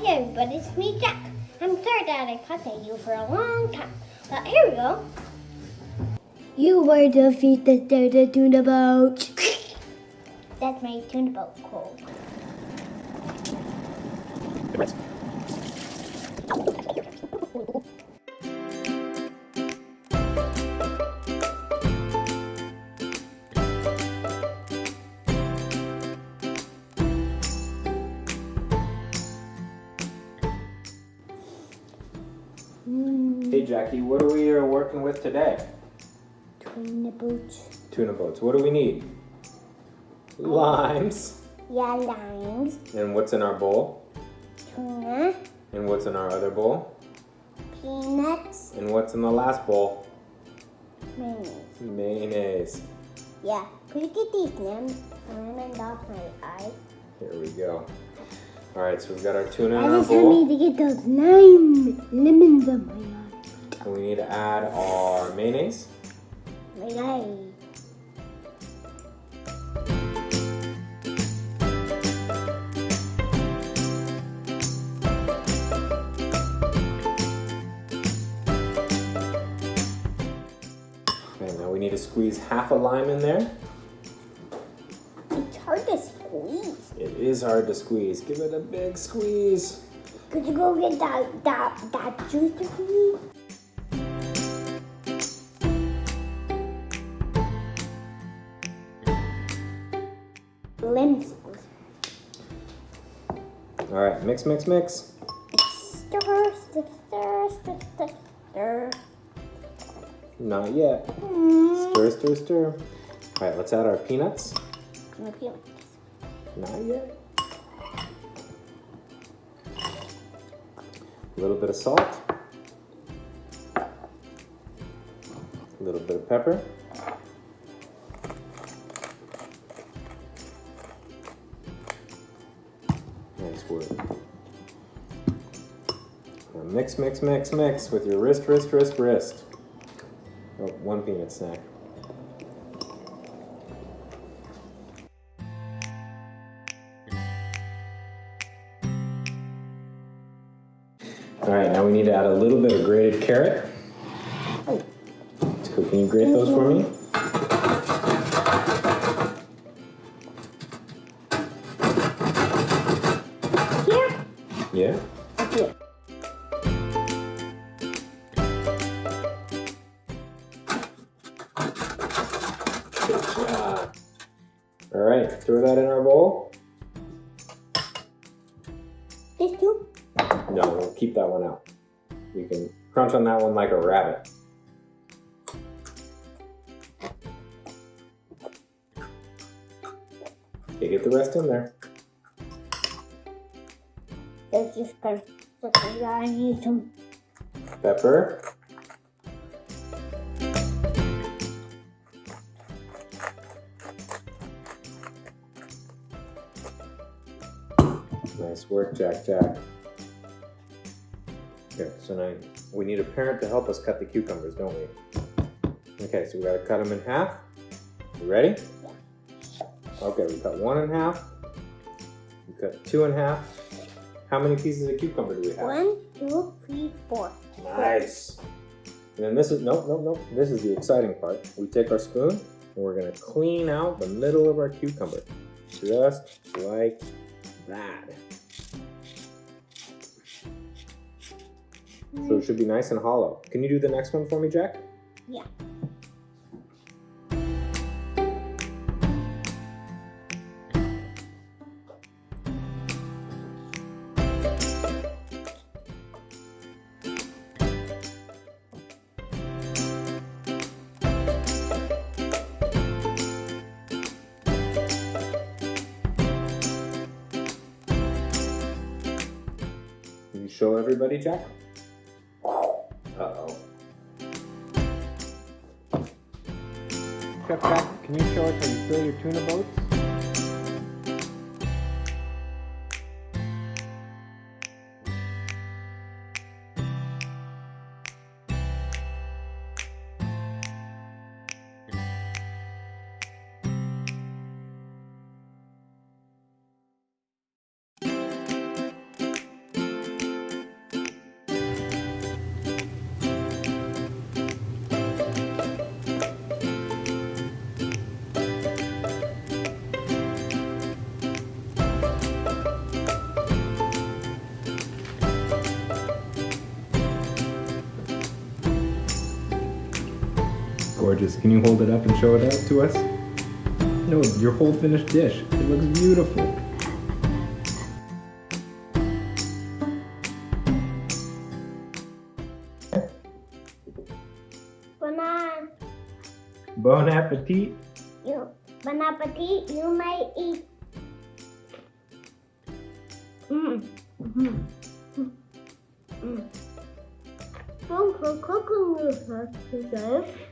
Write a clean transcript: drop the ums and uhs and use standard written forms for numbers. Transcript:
Hi everybody, it's me Jack. I'm sorry that I contacted you for a long time, but here we go. You were defeated the tuna boat. That's my tuna boat called. Hey Jackie, what are we working with today? Tuna boats. Tuna boats. What do we need? Limes. Yeah, limes. And what's in our bowl? Tuna. And what's in our other bowl? Peanuts. And what's in the last bowl? Mayonnaise. Mayonnaise. Yeah. Could you get these lemons off my eye? Here we go. Alright, so we've got our tuna in I our just bowl. need to get those lemons on my eye. And we need to add our mayonnaise. My eye. Okay, now we need to squeeze half a lime in there. It's hard to squeeze. It is hard to squeeze. Give it a big squeeze. Could you go get that juice for me? Lemons. Alright, mix, mix, mix. Stir, stir, stir, stir, stir, stir. Not yet. Stir, stir, stir. Alright, let's add our peanuts. No peanuts. Not yet. A little bit of salt. A little bit of pepper. Nice work. Now mix, mix, mix, mix with your wrist, wrist, wrist, wrist. Oh, one peanut snack. All right, now we need to add a little bit of grated carrot. So can you grate those for me? Here? Yeah. Here. Good job. All right, throw that in our bowl. This too? No, we'll keep that one out. You can crunch on that one like a rabbit. Okay, get the rest in there. That's just gonna I need some. Pepper. Nice work, Jack Jack. Okay, so now we need a parent to help us cut the cucumbers, don't we? Okay, so we gotta cut them in half. You ready? Okay, we cut one in half. We cut two in half. How many pieces of cucumber do we have? 1, 2, 3, 4. Nice. And then this is, nope. This is the exciting part. We take our spoon and we're gonna clean out the middle of our cucumber. Just like that. So it should be nice and hollow. Can you do the next one for me, Jack? Yeah. Can you show everybody, Jack? Uh-oh. Chef Jack, can you show us how you fill your tuna boats? gorgeous. Can you hold it up and show it out to us? No, your whole finished dish. It looks beautiful. Bon appetit. Bon appetit. You may eat. Thanks for cooking with us today.